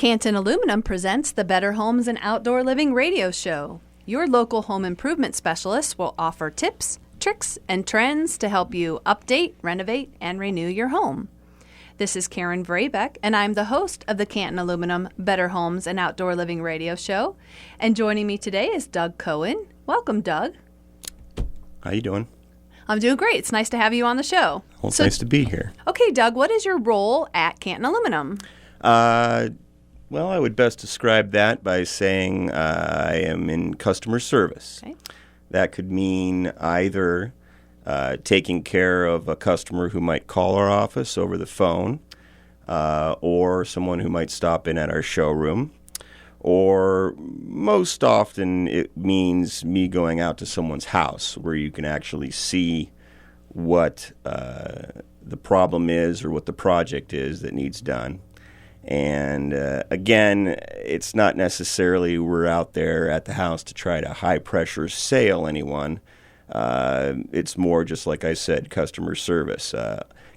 Canton Aluminum presents the Better Homes and Outdoor Living radio show. Your local home improvement specialists will offer tips, tricks, and trends to help you update, renovate, and renew your home. This is Karen Vrabeck, and I'm the host of the Canton Aluminum Better Homes and Outdoor Living radio show. And joining me today is Doug Cohen. Welcome, Doug. How you doing? I'm doing great. It's nice to have you on the show. Well, it's nice to be here. Okay, Doug, what is your role at Canton Aluminum? Well, I would best describe that by saying I am in customer service. Okay. That could mean either taking care of a customer who might call our office over the phone, or someone who might stop in at our showroom, or most often it means me going out to someone's house where you can actually see what the problem is or what the project is that needs done. And again, it's not necessarily we're out there at the house to try to high-pressure sale anyone. It's more just, like I said, customer service.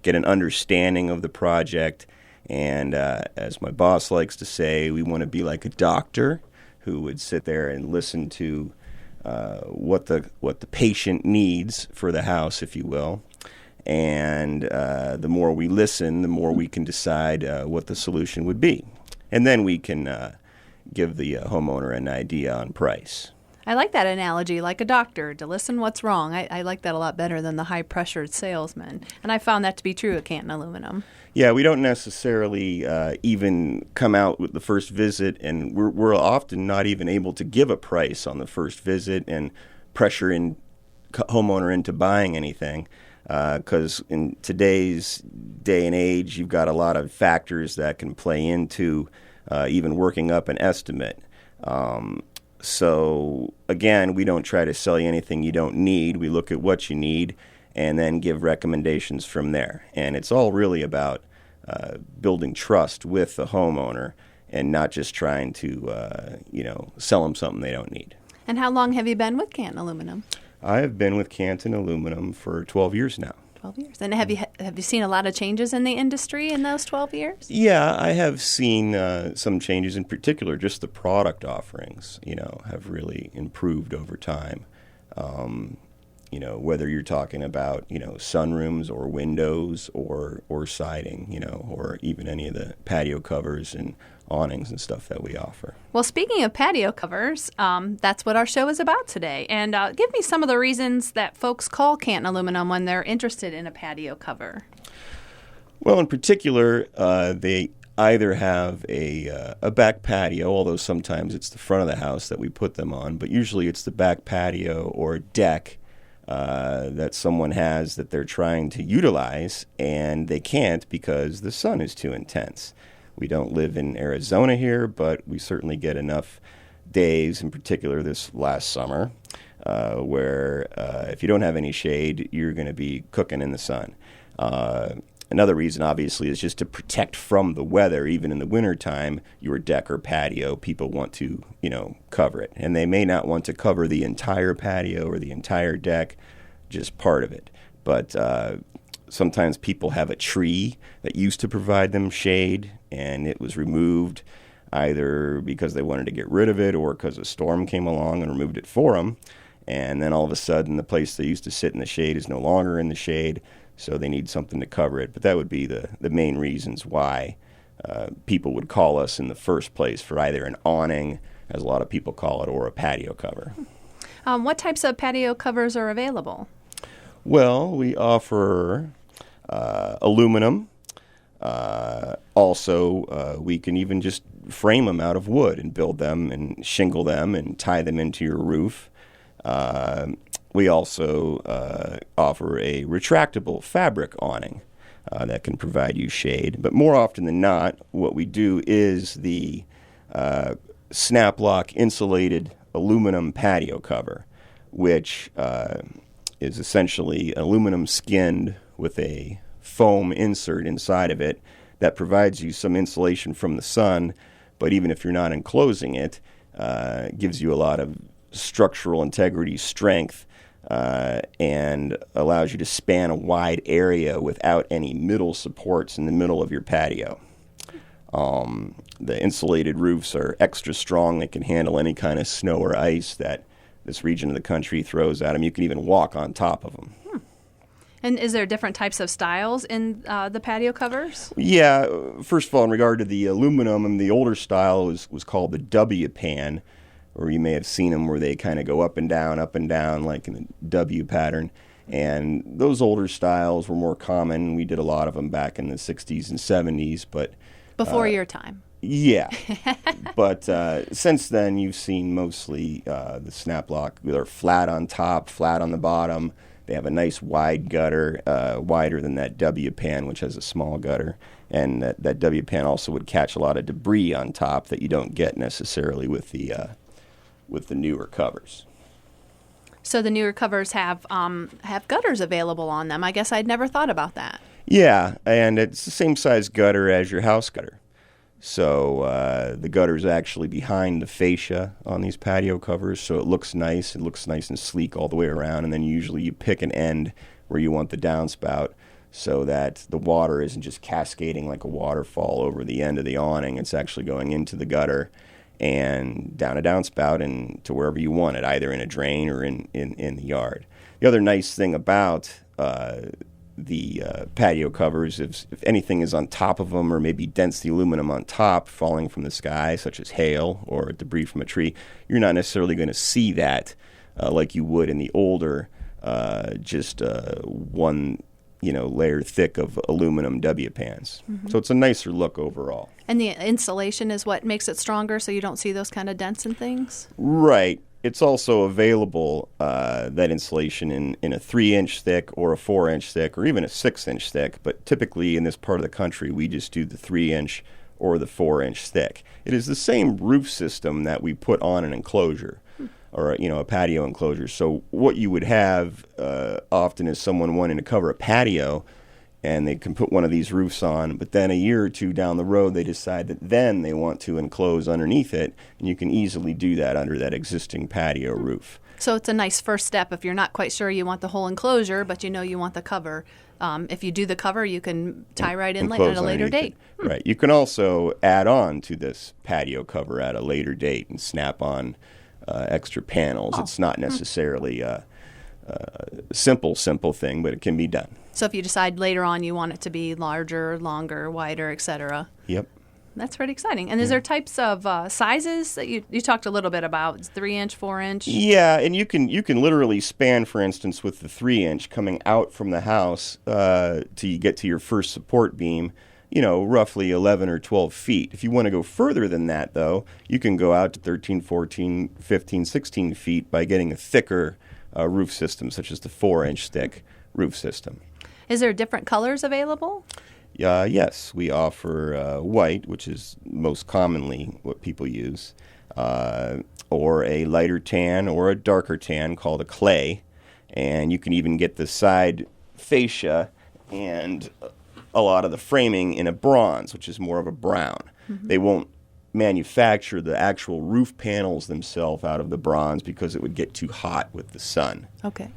Get an understanding of the project. And as my boss likes to say, we want to be like a doctor who would sit there and listen to what the patient needs for the house, if you will. And the more we listen, the more we can decide what the solution would be. And then we can give the homeowner an idea on price. I like that analogy, like a doctor, to listen what's wrong. I like that a lot better than the high-pressured salesman. And I found that to be true at Canton Aluminum. Yeah, we don't necessarily even come out with the first visit, and we're often not even able to give a price on the first visit and pressure in homeowner into buying anything. Because in today's day and age, you've got a lot of factors that can play into even working up an estimate. So, again, we don't try to sell you anything you don't need. We look at what you need and then give recommendations from there. And it's all really about building trust with the homeowner and not just trying to, sell them something they don't need. And how long have you been with Canton Aluminum? I have been with Canton Aluminum for 12 years now. 12 years. And have you seen a lot of changes in the industry in those 12 years? Yeah, I have seen some changes. In particular, just the product offerings, have really improved over time. Whether you're talking about, sunrooms or windows or siding, or even any of the patio covers and awnings and stuff that we offer. Well, speaking of patio covers, that's what our show is about today. And give me some of the reasons that folks call Canton Aluminum when they're interested in a patio cover. Well, in particular, they either have a back patio, although sometimes it's the front of the house that we put them on, but usually it's the back patio or deck that someone has that they're trying to utilize, and they can't because the sun is too intense. We don't live in Arizona here, but we certainly get enough days, in particular this last summer, where if you don't have any shade, you're going to be cooking in the sun. Another reason, obviously, is just to protect from the weather. Even in the wintertime, your deck or patio, people want to, cover it. And they may not want to cover the entire patio or the entire deck, just part of it. But sometimes people have a tree that used to provide them shade, and it was removed either because they wanted to get rid of it or because a storm came along and removed it for them. And then all of a sudden, the place they used to sit in the shade is no longer in the shade, so they need something to cover it. But that would be the main reasons why people would call us in the first place for either an awning, as a lot of people call it, or a patio cover. What types of patio covers are available? Well, we offer aluminum. Also, we can even just frame them out of wood and build them and shingle them and tie them into your roof. We also offer a retractable fabric awning that can provide you shade. But more often than not, what we do is the snap-lock insulated aluminum patio cover, which is essentially aluminum skinned with a foam insert inside of it that provides you some insulation from the sun, but even if you're not enclosing it, gives you a lot of structural integrity strength and allows you to span a wide area without any middle supports in the middle of your patio. the insulated roofs are extra strong. They can handle any kind of snow or ice that this region of the country throws at them. You can even walk on top of them. And is there different types of styles in the patio covers? Yeah. First of all, in regard to the aluminum, and the older style was called the W pan, or you may have seen them where they kind of go up and down, like in a W pattern. And those older styles were more common. We did a lot of them back in the 60s and 70s. But before your time. Yeah. But since then, you've seen mostly the snap lock. They're flat on top, flat on the bottom. They have a nice wide gutter, wider than that W pan, which has a small gutter. And that W pan also would catch a lot of debris on top that you don't get necessarily with the newer covers. So the newer covers have gutters available on them. I guess I'd never thought about that. Yeah, and it's the same size gutter as your house gutter. So the gutter's actually behind the fascia on these patio covers, so it looks nice. It looks nice and sleek all the way around, and then usually you pick an end where you want the downspout so that the water isn't just cascading like a waterfall over the end of the awning. It's actually going into the gutter and down a downspout and to wherever you want it, either in a drain or in the yard. The other nice thing about the patio covers, if anything is on top of them or maybe dents the aluminum on top falling from the sky, such as hail or debris from a tree, you're not necessarily going to see that like you would in the older, one layer thick of aluminum W pans. Mm-hmm. So it's a nicer look overall. And the insulation is what makes it stronger, so you don't see those kind of dents and things? Right. It's also available, that insulation, in a 3-inch thick or a 4-inch thick or even a 6-inch thick. But typically in this part of the country, we just do the 3-inch or the 4-inch thick. It is the same roof system that we put on an enclosure or a patio enclosure. So what you would have often is someone wanting to cover a patio, and they can put one of these roofs on, but then a year or two down the road, they decide that then they want to enclose underneath it, and you can easily do that under that existing patio roof. So it's a nice first step if you're not quite sure you want the whole enclosure, but you want the cover. If you do the cover, you can tie right in at a later date. Right. You can also add on to this patio cover at a later date and snap on extra panels. It's not necessarily a simple thing, but it can be done. So if you decide later on you want it to be larger, longer, wider, etc. Yep. That's pretty exciting. And is there types of sizes that you talked a little bit about? 3-inch, 4-inch? Yeah, and you can literally span, for instance, with the 3-inch coming out from the house till you get to your first support beam, roughly 11 or 12 feet. If you want to go further than that, though, you can go out to 13, 14, 15, 16 feet by getting a thicker roof system, such as the 4-inch thick roof system. Is there different colors available? Yes, we offer white, which is most commonly what people use, or a lighter tan or a darker tan called a clay. And you can even get the side fascia and a lot of the framing in a bronze, which is more of a brown. Mm-hmm. They won't manufacture the actual roof panels themselves out of the bronze because it would get too hot with the sun. Okay.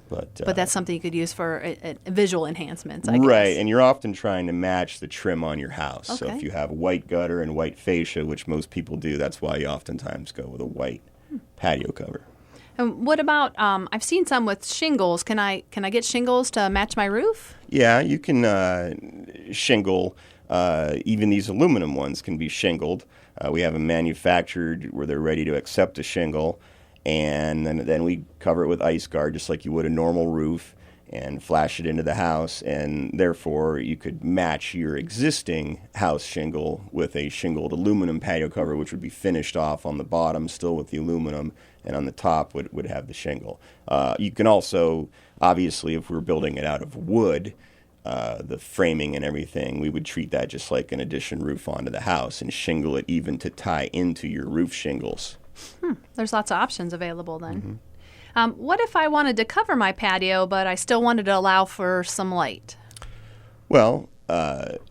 But that's something you could use for visual enhancements, I guess. Right, and you're often trying to match the trim on your house. Okay. So if you have a white gutter and white fascia, which most people do, that's why you oftentimes go with a white patio cover. And what about, I've seen some with shingles. Can I get shingles to match my roof? Yeah, you can shingle. Even these aluminum ones can be shingled. We have them manufactured where they're ready to accept a shingle. And then we cover it with ice guard just like you would a normal roof and flash it into the house. And therefore, you could match your existing house shingle with a shingled aluminum patio cover, which would be finished off on the bottom still with the aluminum, and on the top would have the shingle. You can also, obviously, if we're building it out of wood, the framing and everything, we would treat that just like an addition roof onto the house and shingle it even to tie into your roof shingles. There's lots of options available then. Mm-hmm. What if I wanted to cover my patio, but I still wanted to allow for some light? Well,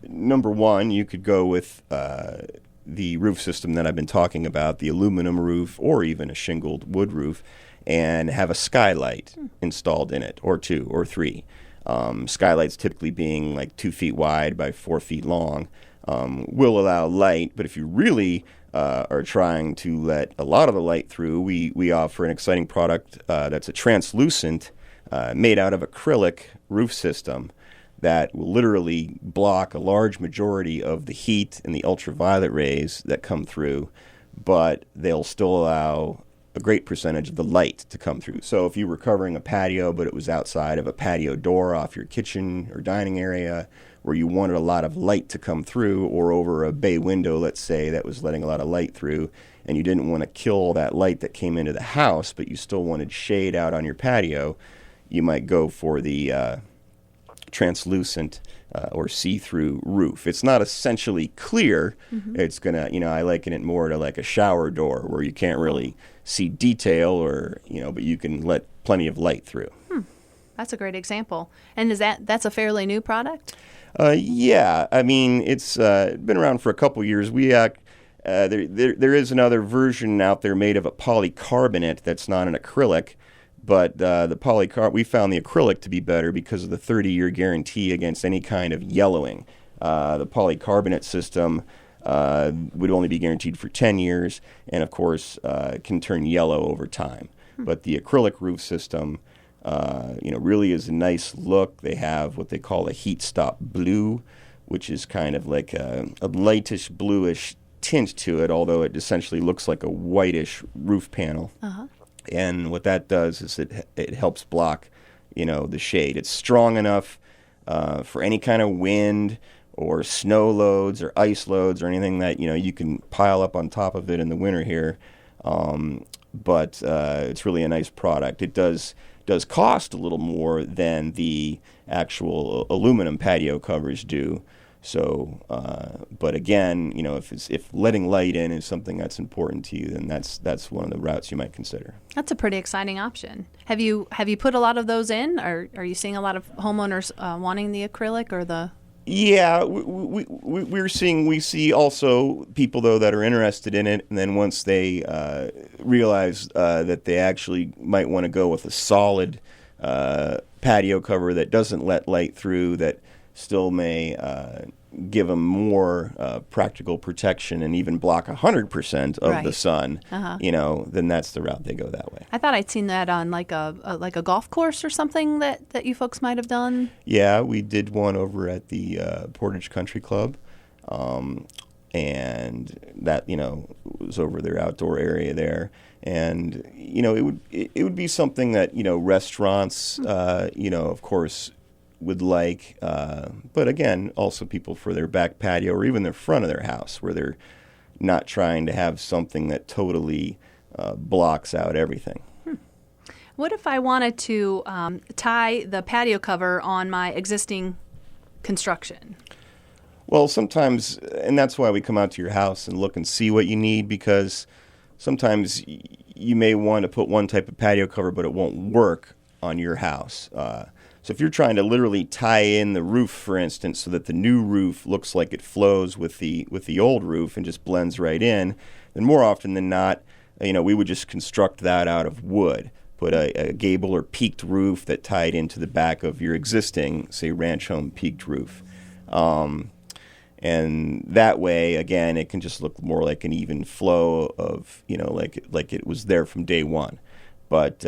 number one, you could go with the roof system that I've been talking about, the aluminum roof or even a shingled wood roof, and have a skylight installed in it, or 2 or 3. Skylights typically being like 2 feet wide by 4 feet long. will allow light, but if you really are trying to let a lot of the light through, we offer an exciting product that's a translucent, made out of acrylic roof system that will literally block a large majority of the heat and the ultraviolet rays that come through, but they'll still allow a great percentage of the light to come through. So if you were covering a patio, but it was outside of a patio door off your kitchen or dining area, where you wanted a lot of light to come through, or over a bay window, let's say, that was letting a lot of light through, and you didn't want to kill that light that came into the house, but you still wanted shade out on your patio, you might go for the translucent or see-through roof. It's not essentially clear. It's going to, I liken it more to like a shower door where you can't really see detail or, but you can let plenty of light through. That's a great example. And that's a fairly new product? Yeah. I mean, it's been around for a couple years. There is another version out there made of a polycarbonate that's not an acrylic. But we found the acrylic to be better because of the 30-year guarantee against any kind of yellowing. The polycarbonate system would only be guaranteed for 10 years, and of course can turn yellow over time. But the acrylic roof system, really is a nice look. They have what they call a heat stop blue, which is kind of like a lightish bluish tint to it, although it essentially looks like a whitish roof panel. And what that does is it helps block, the shade. It's strong enough for any kind of wind or snow loads or ice loads or anything that, you can pile up on top of it in the winter here. But it's really a nice product. It does cost a little more than the actual aluminum patio covers do. So, but again, if letting light in is something that's important to you, then that's one of the routes you might consider. That's a pretty exciting option. Have you put a lot of those in, or are you seeing a lot of homeowners wanting the acrylic or the? Yeah, we see also people though that are interested in it, and then once they realize that they actually might want to go with a solid patio cover that doesn't let light through, that still may give them more practical protection and even block 100% of the sun, then that's the route they go that way. I thought I'd seen that on like a golf course or something that you folks might have done. Yeah, we did one over at the Portage Country Club, and that, was over their outdoor area there. And, it would be something that, restaurants, of course, would like, but again, also people for their back patio or even the front of their house where they're not trying to have something that totally blocks out everything. What if I wanted to tie the patio cover on my existing construction? Well, sometimes, and that's why we come out to your house and look and see what you need, because sometimes you may want to put one type of patio cover, but it won't work on your house. So if you're trying to literally tie in the roof, for instance, so that the new roof looks like it flows with the old roof and just blends right in, then more often than not, we would just construct that out of wood. Put a gable or peaked roof that tied into the back of your existing, say, ranch home peaked roof. And that way, again, it can just look more like an even flow of, like it was there from day one. But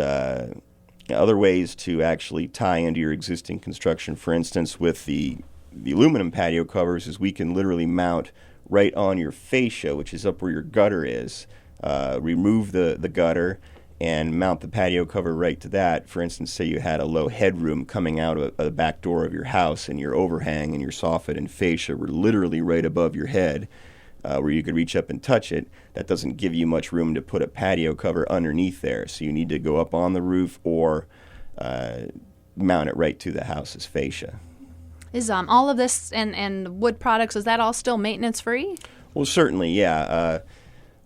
other ways to actually tie into your existing construction, for instance, with the aluminum patio covers, is we can literally mount right on your fascia, which is up where your gutter is, remove the gutter and mount the patio cover right to that. For instance, say you had a low headroom coming out of the back door of your house, and your overhang and your soffit and fascia were literally right above your head, where you could reach up and touch it. That doesn't give you much room to put a patio cover underneath there. So you need to go up on the roof or mount it right to the house's fascia. Is all of this and wood products, is that all still maintenance free? Well, certainly, yeah.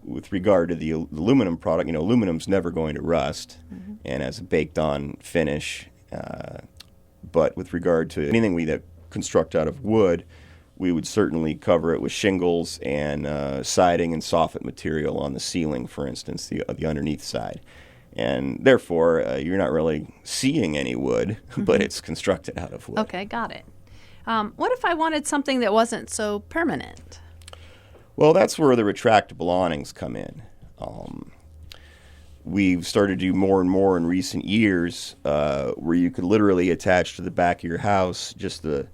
With regard to the aluminum product, aluminum's never going to rust and has a baked on finish. But with regard to anything we that construct out of wood, we would certainly cover it with shingles and siding and soffit material on the ceiling, for instance, the underneath side. And therefore, you're not really seeing any wood, but it's constructed out of wood. Okay, got it. What if I wanted something that wasn't so permanent? Well, that's where the retractable awnings come in. We've started to do more and more in recent years where you could literally attach to the back of your house just the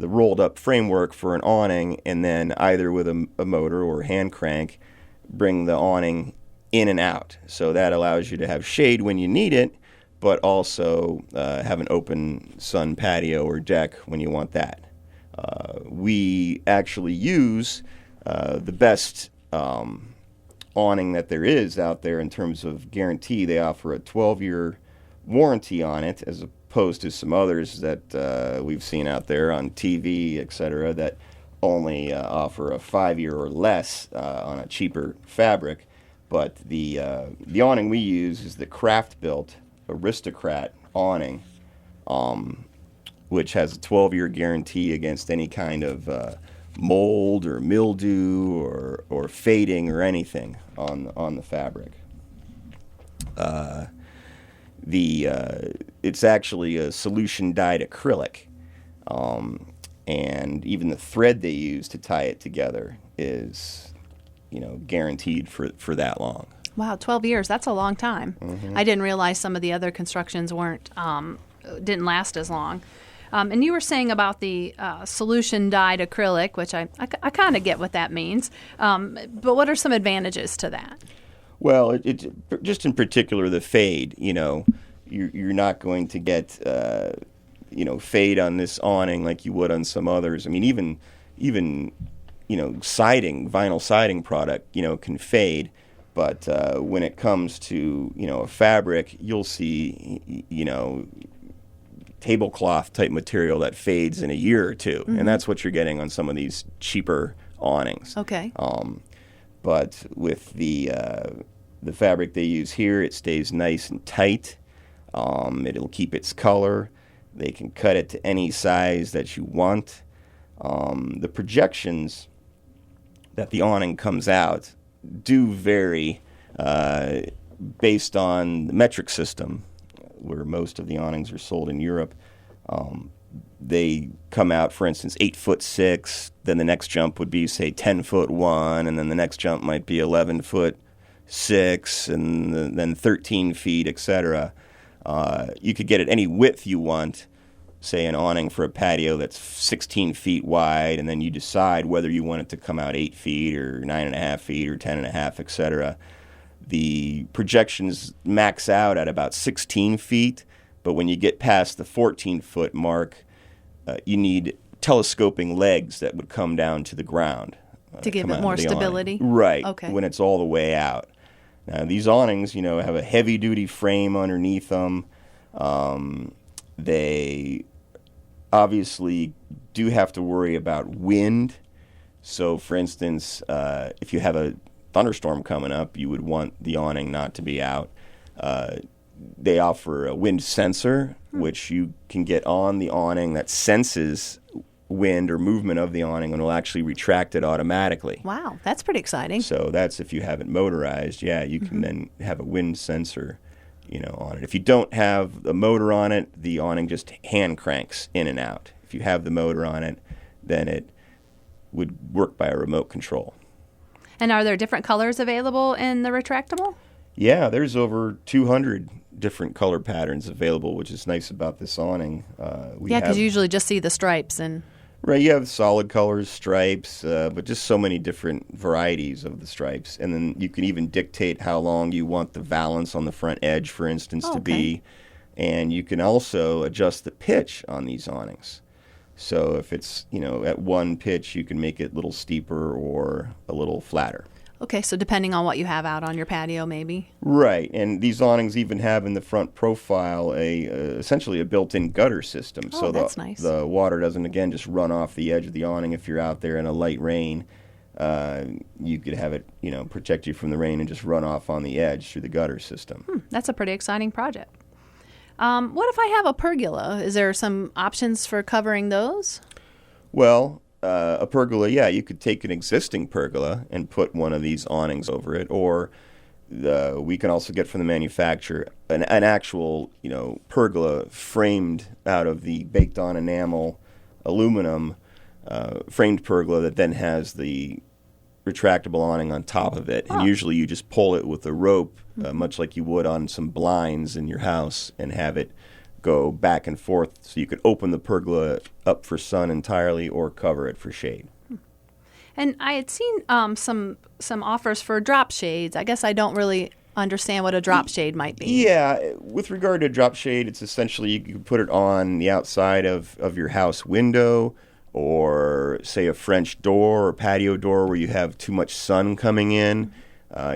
rolled up framework for an awning, and then either with a motor or hand crank, bring the awning in and out. So that allows you to have shade when you need it, but also have an open sun patio or deck when you want that. We actually use the best awning that there is out there in terms of guarantee. They offer a 12-year warranty on it, as opposed to some others that we've seen out there on TV, etc., that only offer a 5-year or less on a cheaper fabric. But the awning we use is the craft-built Aristocrat awning, which has a 12-year guarantee against any kind of mold or mildew or fading or anything on the fabric. It's actually a solution dyed acrylic, and even the thread they use to tie it together is, guaranteed for that long. Wow, 12 years. That's a long time. Mm-hmm. I didn't realize some of the other constructions didn't last as long. And you were saying about the solution dyed acrylic, which I kind of get what that means. But what are some advantages to that? Well, it just in particular the fade. You're not going to get fade on this awning like you would on some others. I mean, even siding, vinyl siding product, can fade. But when it comes to a fabric, you'll see tablecloth type material that fades in a year or two, mm-hmm. and that's what you're getting on some of these cheaper awnings. Okay. But with the fabric they use here, it stays nice and tight. It'll keep its color. They can cut it to any size that you want. The projections that the awning comes out do vary based on the metric system, where most of the awnings are sold in Europe. They come out, for instance, 8'6", then the next jump would be, say, 10'1", and then the next jump might be 11'6", and then 13 feet, etc. You could get it any width you want, say an awning for a patio that's 16 feet wide, and then you decide whether you want it to come out 8 feet or 9.5 feet or 10.5, etc. The projections max out at about 16 feet, but when you get past the 14-foot mark, you need telescoping legs that would come down to the ground. To give it more stability? Awning. Right, okay. When it's all the way out. Now, these awnings, have a heavy-duty frame underneath them. They obviously do have to worry about wind. So, for instance, if you have a thunderstorm coming up, you would want the awning not to be out. They offer a wind sensor, which you can get on the awning that senses wind or movement of the awning and will actually retract it automatically. Wow, that's pretty exciting. So that's if you have it motorized. Yeah, you can then have a wind sensor, on it. If you don't have a motor on it, the awning just hand cranks in and out. If you have the motor on it, then it would work by a remote control. And are there different colors available in the retractable? Yeah, there's over 200 different color patterns available, which is nice about this awning. Because you usually just see the stripes and... Right, you have solid colors, stripes, but just so many different varieties of the stripes. And then you can even dictate how long you want the valance on the front edge, for instance, to be. And you can also adjust the pitch on these awnings. So if it's, at one pitch, you can make it a little steeper or a little flatter. Okay, so depending on what you have out on your patio, maybe? Right, and these awnings even have in the front profile essentially a built-in gutter system. Oh, so that's nice. The water doesn't, again, just run off the edge of the awning if you're out there in a light rain. You could have it, protect you from the rain and just run off on the edge through the gutter system. That's a pretty exciting project. What if I have a pergola? Is there some options for covering those? Well... a pergola, yeah, you could take an existing pergola and put one of these awnings over it, or we can also get from the manufacturer an actual, pergola framed out of the baked-on enamel aluminum framed pergola that then has the retractable awning on top of it. And usually you just pull it with a rope, much like you would on some blinds in your house, and have it go back and forth so you could open the pergola up for sun entirely or cover it for shade. And I had seen some offers for drop shades. I guess I don't really understand what a drop shade might be. Yeah, with regard to drop shade, it's essentially you can put it on the outside of your house window, or say a French door or patio door where you have too much sun coming in.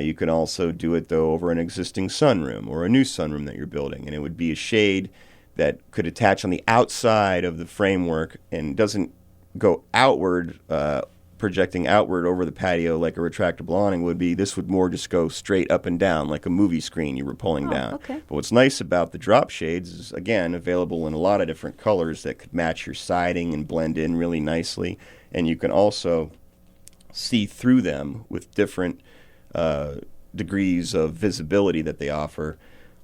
You can also do it, though, over an existing sunroom or a new sunroom that you're building. And it would be a shade that could attach on the outside of the framework and doesn't go outward, projecting outward over the patio like a retractable awning would be. This would more just go straight up and down like a movie screen you were pulling down. Okay. But what's nice about the drop shades is, again, available in a lot of different colors that could match your siding and blend in really nicely. And you can also see through them with different degrees of visibility that they offer.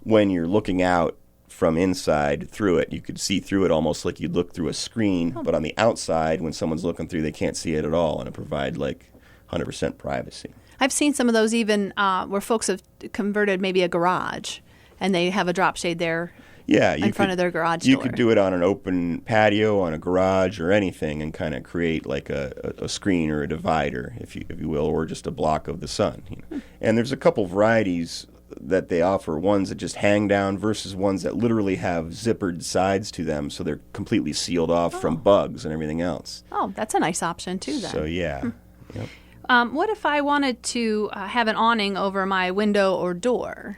When you're looking out from inside through it, you could see through it almost like you'd look through a screen, but on the outside, when someone's looking through, they can't see it at all, and it provide like 100% privacy. I've seen some of those even where folks have converted maybe a garage, and they have a drop shade there in front of their garage door. You could do it on an open patio, on a garage, or anything, and kind of create like a screen or a divider, if you will, or just a block of the sun. You know? And there's a couple varieties that they offer, ones that just hang down versus ones that literally have zippered sides to them, so they're completely sealed off from bugs and everything else. Oh, that's a nice option too then. So yeah. Yep. What if I wanted to have an awning over my window or door?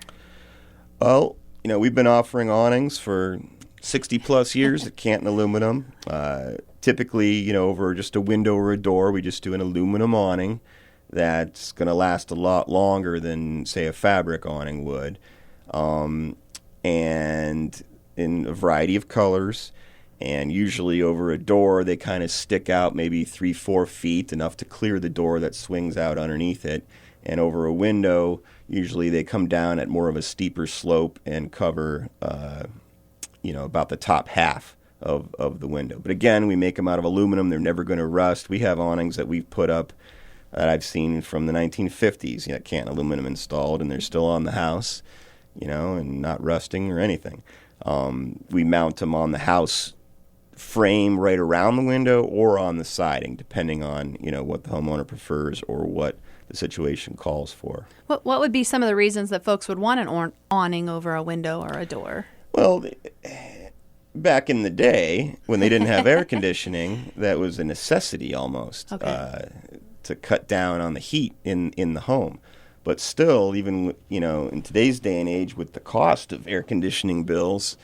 Well, we've been offering awnings for 60 plus years at Canton Aluminum. Typically, over just a window or a door, we just do an aluminum awning that's going to last a lot longer than, say, a fabric awning would, and in a variety of colors. And usually over a door, they kind of stick out maybe 3-4 feet, enough to clear the door that swings out underneath it. And over a window, usually they come down at more of a steeper slope and cover, about the top half of the window. But again, we make them out of aluminum. They're never going to rust. We have awnings that we've put up that I've seen from the 1950s, Canton Aluminum installed, and they're still on the house, and not rusting or anything. We mount them on the house frame right around the window or on the siding, depending on, what the homeowner prefers or what the situation calls for. What would be some of the reasons that folks would want an awning over a window or a door? Well, back in the day, when they didn't have air conditioning, that was a necessity almost. Okay. To cut down on the heat in the home. But still, even in today's day and age, with the cost of air conditioning bills,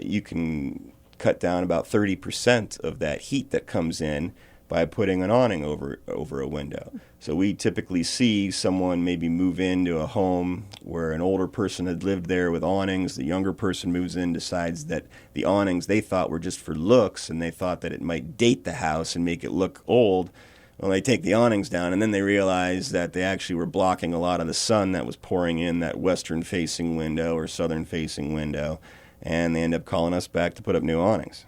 you can cut down about 30% of that heat that comes in by putting an awning over a window. So we typically see someone maybe move into a home where an older person had lived there with awnings. The younger person moves in, decides that the awnings they thought were just for looks, and they thought that it might date the house and make it look old. Well, they take the awnings down, and then they realize that they actually were blocking a lot of the sun that was pouring in that western-facing window or southern-facing window, and they end up calling us back to put up new awnings.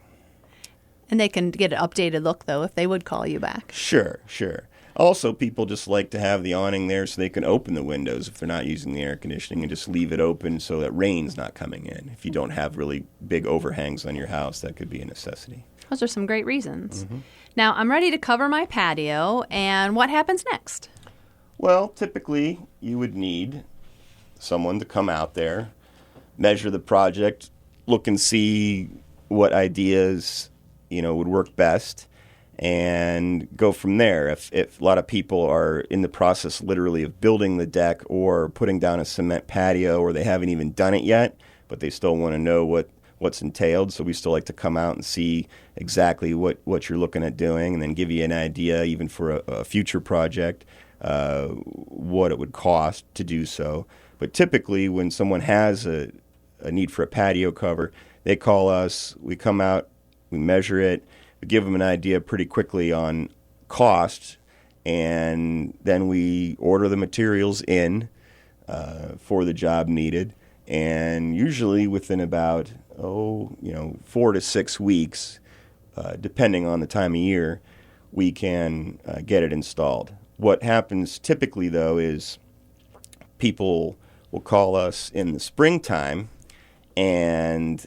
And they can get an updated look, though, if they would call you back. Sure. Also, people just like to have the awning there so they can open the windows if they're not using the air conditioning, and just leave it open so that rain's not coming in. If you don't have really big overhangs on your house, that could be a necessity. Those are some great reasons. Mm-hmm. Now, I'm ready to cover my patio, and what happens next? Well, typically, you would need someone to come out there, measure the project, look and see what ideas, would work best, and go from there. If a lot of people are in the process literally of building the deck or putting down a cement patio, or they haven't even done it yet, but they still want to know what's entailed, so we still like to come out and see exactly what you're looking at doing, and then give you an idea, even for a future project, what it would cost to do so. But typically, when someone has a need for a patio cover, they call us, we come out, we measure it, we give them an idea pretty quickly on cost, and then we order the materials in for the job needed. And usually within about 4 to 6 weeks, depending on the time of year, we can get it installed. What happens typically, though, is people will call us in the springtime, and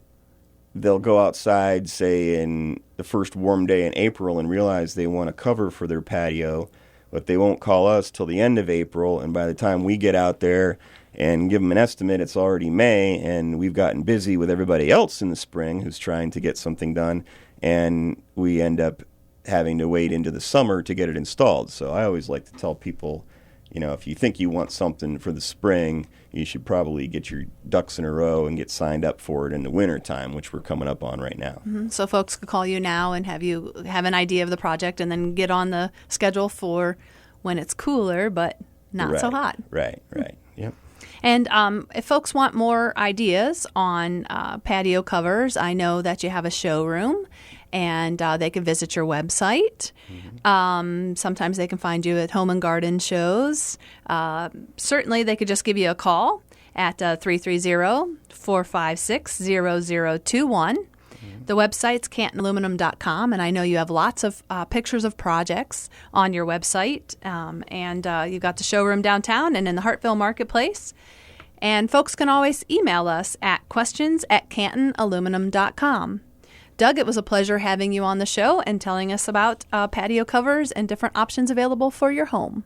they'll go outside, say, in the first warm day in April and realize they want a cover for their patio, but they won't call us till the end of April, and by the time we get out there and give them an estimate, it's already May, and we've gotten busy with everybody else in the spring who's trying to get something done, and we end up having to wait into the summer to get it installed. So I always like to tell people, if you think you want something for the spring, you should probably get your ducks in a row and get signed up for it in the winter time, which we're coming up on right now. Mm-hmm. So folks could call you now and have an idea of the project and then get on the schedule for when it's cooler but not so hot. Right. Yep. And if folks want more ideas on patio covers, I know that you have a showroom, and they can visit your website. Mm-hmm. Sometimes they can find you at home and garden shows. Certainly, they could just give you a call at 330-456-0021. The website's cantonaluminum.com, and I know you have lots of pictures of projects on your website, and you've got the showroom downtown and in the Hartville Marketplace. And folks can always email us at questions@cantonaluminum.com. Doug, it was a pleasure having you on the show and telling us about patio covers and different options available for your home.